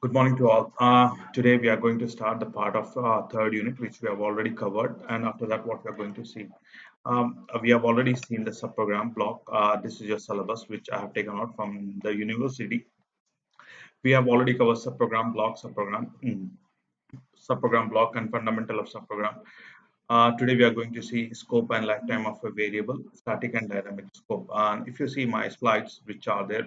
Good morning to all. Today we are going to start the part of third unit, which we have already covered, and after that, what we are going to see. We have already seen the subprogram block. This is your syllabus, which I have taken out from the university. We have already covered subprogram block, and fundamental of subprogram. Today we are going to see scope and lifetime of a variable, static and dynamic scope. And if you see my slides, which are there,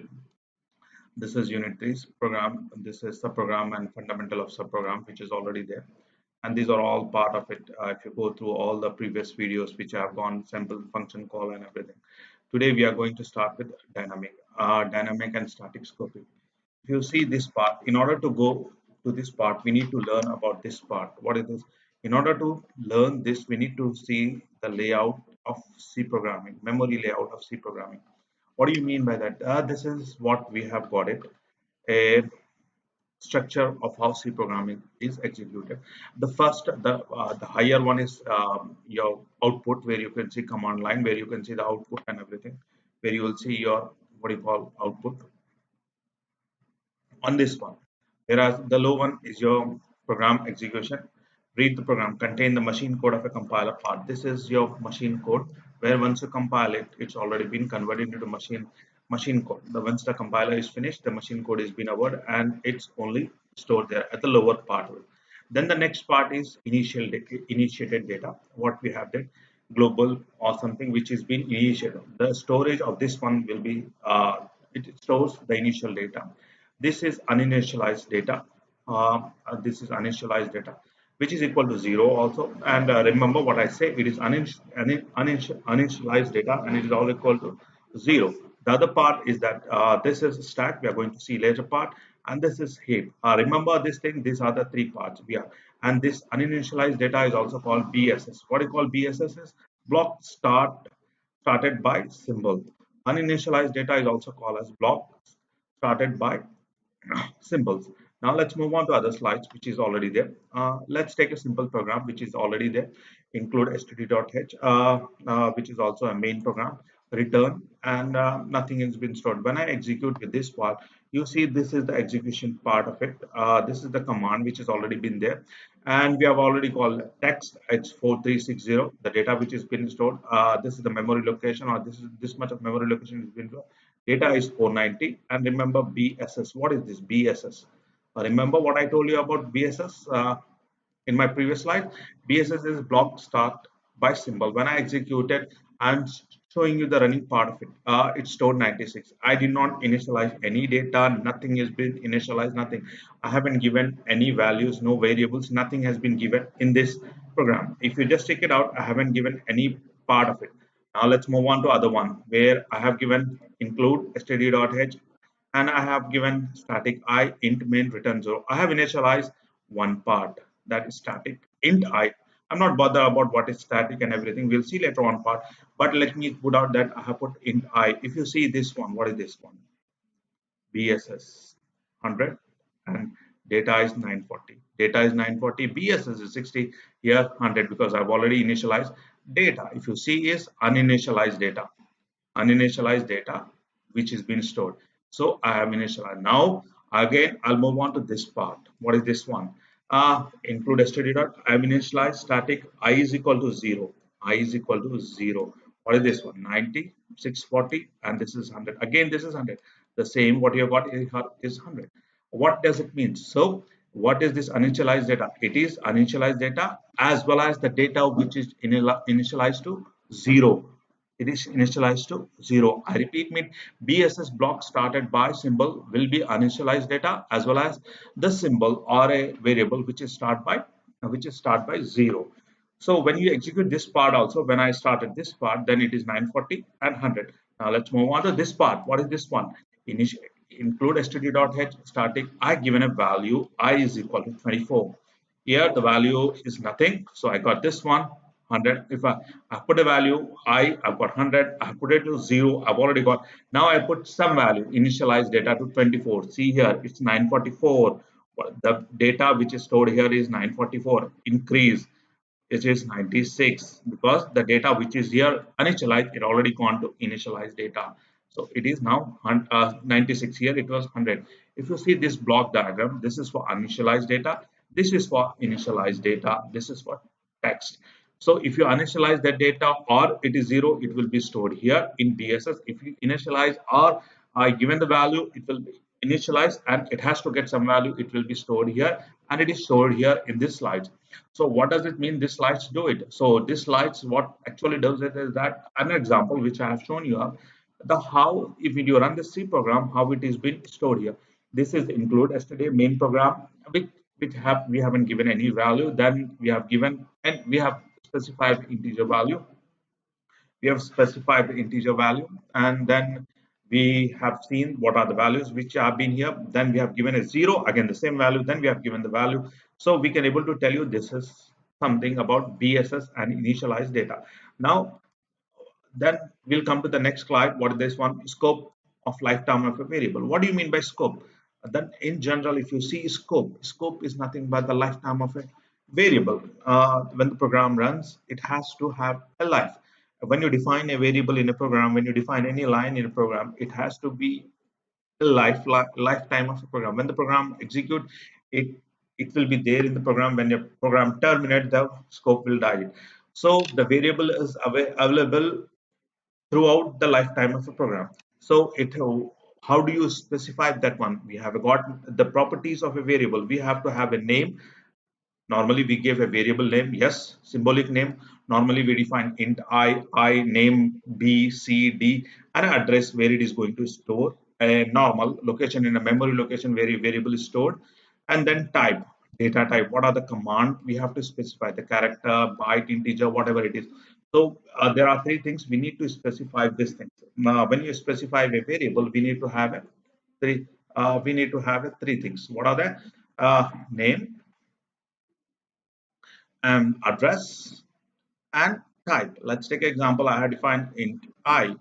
this is unit 3 program. This is subprogram and fundamental of subprogram, which is already there. And these are all part of it. If you go through all the previous videos, which I have gone sample function call and everything. Today we are going to start with dynamic and static scoping. If you see this part, in order to go to this part, we need to learn about this part. What is this? In order to learn this, we need to see the layout of C programming, memory layout of C programming. What do you mean by that? This is what we have got it. A structure of how C programming is executed. The higher one is your output, where you can see command line, where you can see the output and everything, where you will see your what do you call output on this one. Whereas the low one is your program execution. Read the program, contain the machine code of a compiler part. This is your machine code, where once you compile it, it's already been converted into machine code. Once the compiler is finished, the machine code is been over and it's only stored there at the lower part. Then the next part is initiated data. What we have that global or something which is being initiated. The storage of this one will be it stores the initial data. This is uninitialized data. This is uninitialized data, which is equal to 0 also. And remember what I say, it is uninitialized data and it is all equal to 0. The other part is that this is stack. We are going to see later part, and this is heap. Remember this thing. These are the three parts we have, and this uninitialized data is also called BSS. What you call BSS is block started by symbol. Uninitialized data is also called as block started by symbols. Now let's move on to other slides, which is already there. Let's take a simple program which is already there. Include std.h, which is also a main program. Return, and nothing has been stored. When I execute with this part, you see this is the execution part of it. This is the command which has already been there, and we have already called text. It's 4360. The data which has been stored. This is the memory location, or this much of memory location has been stored. Data is 490, and remember BSS. What is this BSS? Remember what I told you about BSS in my previous slide? BSS is block start by symbol. When I execute it, I'm showing you the running part of it. It's stored 96. I did not initialize any data. Nothing has been initialized. Nothing. I haven't given any values, no variables. Nothing has been given in this program. If you just check it out, I haven't given any part of it. Now let's move on to other one, where I have given include std.h, and I have given static I int main return 0. I have initialized one part, that is static int I. I'm not bothered about what is static and everything. We'll see later on part. But let me put out that I have put int I. If you see this one, what is this one? BSS 100 and data is 940. Data is 940. BSS is 60. Here 100 because I've already initialized data. If you see is uninitialized data. Uninitialized data which is being stored. So I have initialized. Now again I'll move on to this part. What is this one? Include std dot. I have initialized static I is equal to 0. I is equal to 0. What is this one? 90, 640, and this is 100. Again, this is 100. The same what you have got is 100. What does it mean? So what is this uninitialized data? It is uninitialized data as well as the data which is initialized to 0. It is initialized to 0. I repeat, mean BSS block started by symbol will be initialized data as well as the symbol or a variable which is start by 0. So when you execute this part also, when I started this part, then it is 940 and 100. Now let's move on to this part. What is this one? Include std.h static. I given a value I is equal to 24. Here the value is nothing, so I got this one 100. If I put a value I've got 100. I put it to 0. I've already got. Now I put some value, initialize data to 24. See here, it's 944. The data which is stored here is 944. Increase, it is 96 because the data which is here initialized, it already gone to initialized data. So it is now 96. Here it was 100. If you see this block diagram, this is for initialized data, this is for initialized data, this is for text. So if you initialize that data or it is 0, it will be stored here in BSS. If you initialize or given the value, it will be initialized and it has to get some value, it will be stored here, and it is stored here in this slide. So what does it mean? This slides do it. So this slides what actually does it is that an example which I have shown you are the how if you run the C program, how it is being stored here. This is include yesterday main program, which have we haven't given any value. Then we have given and we have specified integer value. We have specified the integer value, and then we have seen what are the values which have been here. Then we have given a 0, again the same value, then we have given the value. So we can able to tell you this is something about BSS and initialized data. Now then we'll come to the next slide. What is this one? Scope of lifetime of a variable. What do you mean by scope? Then in general, if you see scope is nothing but the lifetime of a variable. When the program runs, it has to have a life. When you define a variable in a program, when you define any line in a program, it has to be a lifetime of a program. When the program execute, it it will be there in the program. When your program terminate, the scope will die. So the variable is available throughout the lifetime of a program. So how do you specify that one? We have got the properties of a variable. We have to have a name. Normally we give a variable name, yes, symbolic name. Normally we define int I name B, C, D, and an address where it is going to store, a normal location in a memory location where a variable is stored, and then type, data type. What are the command we have to specify? The character, byte, integer, whatever it is. So there are three things we need to specify these things. Now, when you specify a variable, we need to have a three. We need to have a three things. What are the name and address and type. Let's take an example. I have defined int I.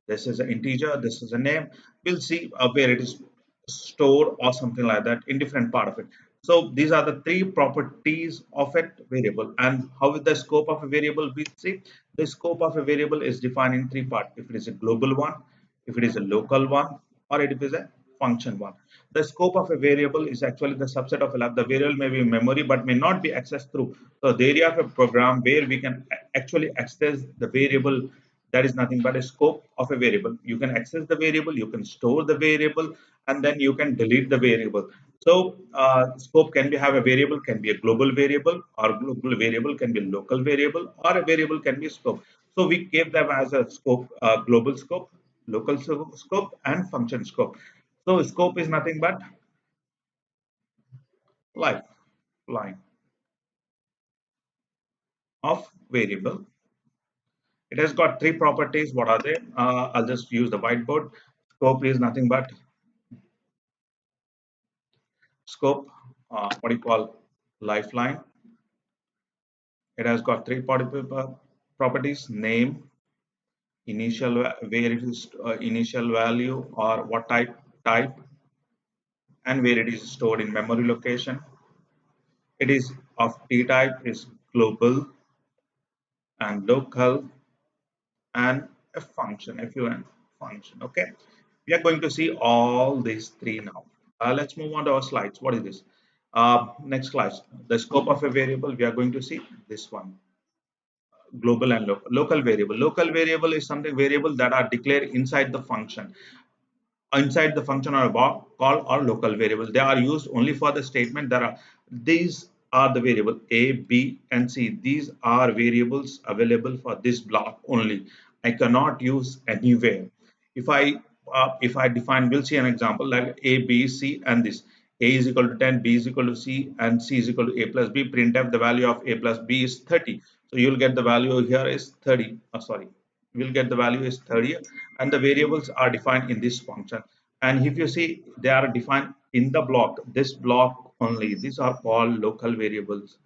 This is an integer. This is a name. We'll see where it is stored or something like that in different part of it. So these are the three properties of a variable. And how is the scope of a variable? We see the scope of a variable is defined in three parts. If it is a global one, if it is a local one, or if it is a function one. The scope of a variable is actually the subset of a lab. The variable may be in memory but may not be accessed through. So the area of a program where we can actually access the variable, that is nothing but a scope of a variable. You can access the variable, you can store the variable, and then you can delete the variable. So scope can be have a variable, can be a global variable, or global variable can be a local variable, or a variable can be a scope. So we gave them as a scope, global scope, local scope, and function scope. So scope is nothing but line of variable. It has got three properties. What are they? I'll just use the whiteboard. Scope is nothing but scope. What do you call lifeline? It has got three properties: name, initial where it is initial value or what type, and where it is stored in memory location. It is of T type is global and local and a function, a fun function. Okay, we are going to see all these three now. Let's move on to our slides. What is this? Next slide. The scope of a variable. We are going to see this one. Global and local variable. Local variable is something variable that are declared inside the function. Inside the function or call or local variable. They are used only for the statement. There are these are the variable A, B, and C. These are variables available for this block only. I cannot use anywhere. If I define, we'll see an example like A, B, C, and this. A is equal to 10, B is equal to C, and C is equal to A plus B. Printf the value of A plus B is 30. So you'll get the value here is 30. Sorry, we'll get the value is 30, and the variables are defined in this function. And if you see, they are defined in the block, this block only. These are called local variables.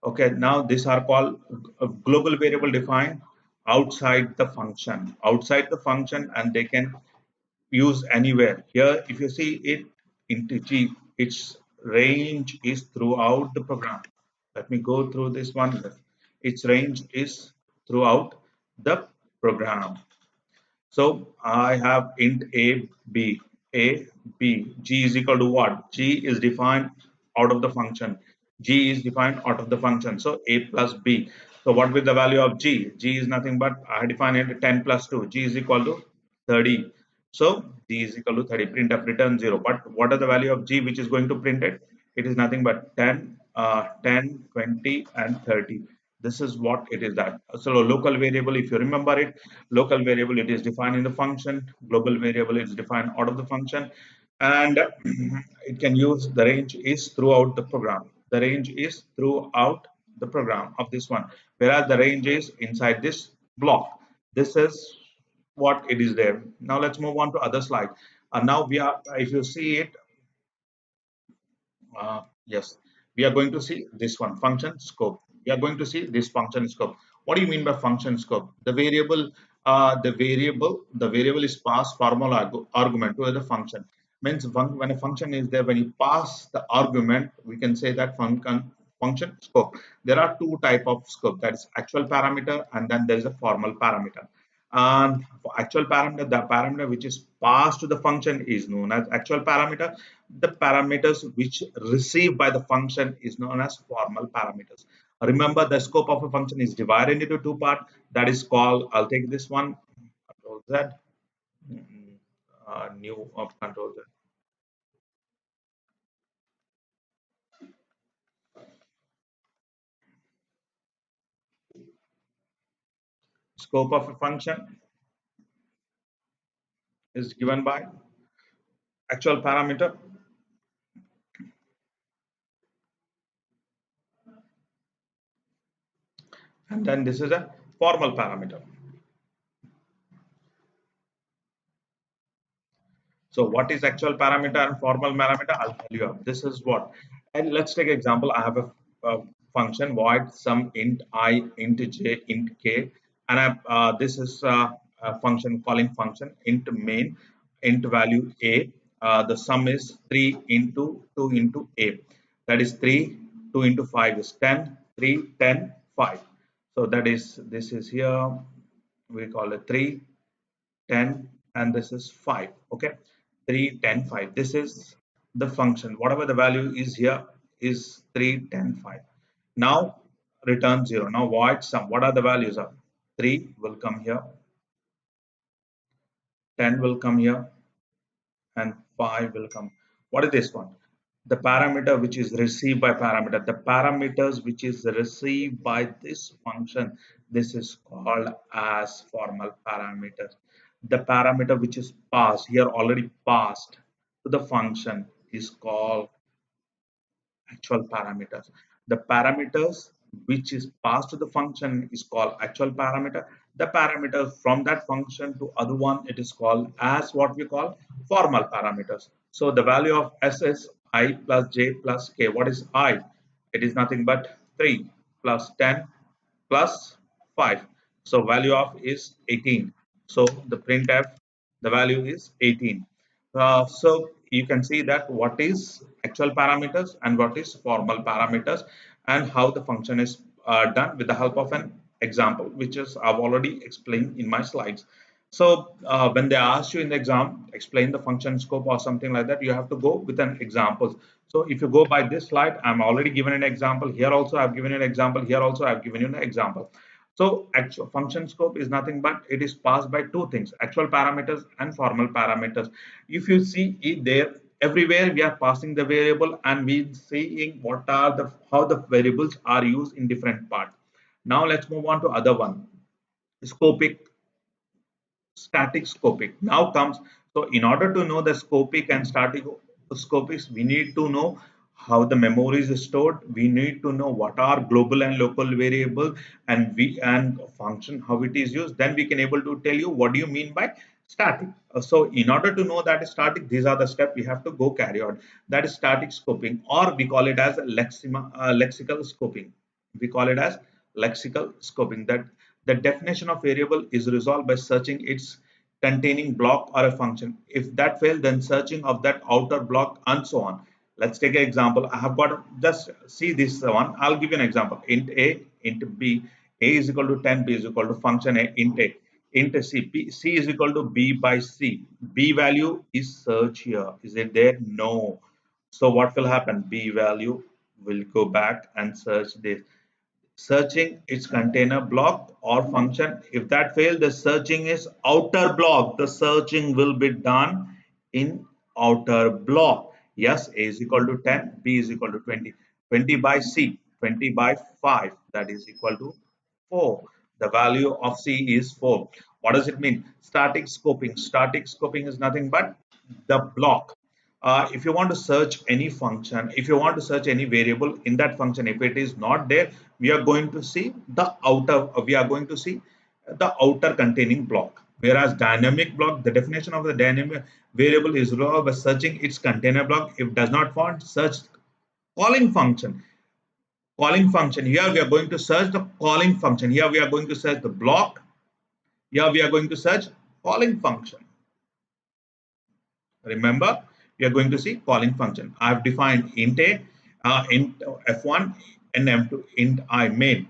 Okay, now these are called a global variable defined outside the function, and they can use anywhere. Here if you see it into G, its range is throughout the program. Let me go through this one. Its range is throughout the program. So I have int a, b, g is equal to what? G is defined out of the function. G is defined out of the function. So a plus b. So what will the value of g? G is nothing but I define it 10 plus 2. G is equal to 30. So g is equal to 30. Print f return 0. But what are the value of g which is going to print it? It is nothing but 10, 10, 20, and 30. This is what it is that. So local variable, if you remember it, local variable, it is defined in the function. Global variable is defined out of the function. And it can use the range is throughout the program. The range is throughout the program of this one. Whereas the range is inside this block. This is what it is there. Now let's move on to other slide. Now we are, if you see it, yes, we are going to see this one function scope. We are going to see this function scope. What do you mean by function scope? The variable is passed formal argument to the function. Means when a function is there, when you pass the argument, we can say that function scope. There are two type of scope. That is actual parameter, and then there is a formal parameter. And for actual parameter, the parameter which is passed to the function is known as actual parameter. The parameters which received by the function is known as formal parameters. Remember, the scope of a function is divided into two parts. That is called, I'll take this one, control Z, new of control Z. Scope of a function is given by actual parameter, and then this is a formal parameter. So what is actual parameter and formal parameter? I'll tell you. This is what. And let's take example. I have a function void sum int I, int j, int k, and this is a function calling function int main, int value a. The sum is 3 into 2 into a. That is 3. 2 into 5 is 10. 3, 10, 5. So that is, this is here. We call it 3, 10, and this is 5. Okay, 3, 10, 5. This is the function. Whatever the value is here is 3, 10, 5. Now return 0. Now void sum. What are the values of 3 will come here, 10 will come here, and 5 will come. What is this one? The parameter which is received by parameter. The parameters which is received by this function, this is called as formal parameters. The parameter which is passed here, already passed to the function, is called actual parameters. The parameters which is passed to the function is called actual parameter. The parameters from that function to other one, it is called as what we call formal parameters. So the value of s is I plus j plus k. What is I? It is nothing but 3 plus 10 plus 5. So value of is 18. So the printf, the value is 18. So you can see that what is actual parameters and what is formal parameters, and how the function is done with the help of an example, which is I've already explained in my slides. So when they ask you in the exam, explain the function scope or something like that, you have to go with an example. So if you go by this slide, I'm already given an example. Here also I've given you an example. Here also I've given you an example. So actual function scope is nothing but it is passed by two things: actual parameters and formal parameters. If you see it there, everywhere we are passing the variable and we seeing what are the how the variables are used in different parts. Now let's move on to other one, scopic, static scopic. Now comes, so in order to know the scopic and static scopics, we need to know how the memory is stored. We need to know what are global and local variable, and we and function how it is used. Then we can able to tell you what do you mean by static. So in order to know that is static, these are the steps we have to go carry out. That is static scoping, or we call it as lexical scoping. We call it as lexical scoping. That the definition of variable is resolved by searching its containing block or a function. If that fails, then searching of that outer block and so on. Let's take an example. I have got, just see this one. I'll give you an example. Int a, int b, a is equal to 10, b is equal to function a, int a. int C is equal to B by C. B value is search here. Is it there? No. So what will happen? B value will go back and search this. Searching its container block or function. If that fails, the searching is outer block. The searching will be done in outer block. Yes, A is equal to 10, B is equal to 20. 20 by C, 20 by 5, that is equal to 4. The value of C is 4. What does it mean? Static scoping. Static scoping is nothing but the block. If you want to search any function, if you want to search any variable in that function, if it is not there, we are going to see the outer, we are going to see the outer containing block. Whereas dynamic block, the definition of the dynamic variable is by searching its container block. If does not find, search calling function. Calling function. Here we are going to search the calling function. Here we are going to search the block. Here we are going to search calling function. Remember, we are going to see calling function. I have defined int a, int f1, and m2, int I main.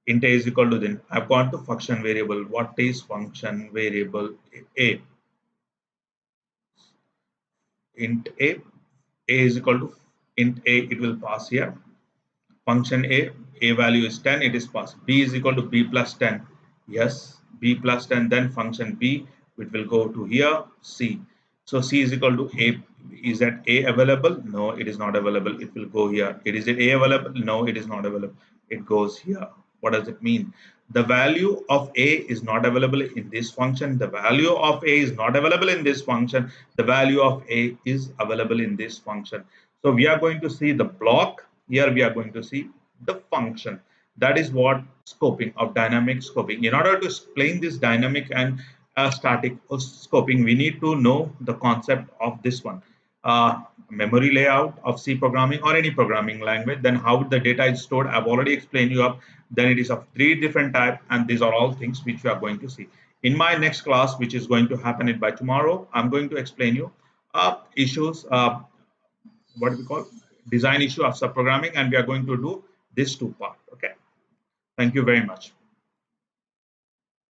Int a is equal to, then I've gone to function variable. What is function variable a? Int a is equal to int a. It will pass here. Function a value is 10. It is passed. B is equal to b plus 10. Yes, b plus 10. Then function b, which will go to here. C. So C is equal to A. Is that A available? No, it is not available. It will go here. Is it A available? No, it is not available. It goes here. What does it mean? The value of A is not available in this function. The value of A is not available in this function. The value of A is available in this function. So we are going to see the block. Here we are going to see the function. That is what scoping of dynamic scoping. In order to explain this dynamic and static scoping, we need to know the concept of this one. Memory layout of C programming or any programming language, then how the data is stored. I've already explained you up. Then it is of three different types, and these are all things which we are going to see. In my next class, which is going to happen it by tomorrow, I'm going to explain you issues, what we call design issue of subprogramming, and we are going to do this two part. Okay. Thank you very much.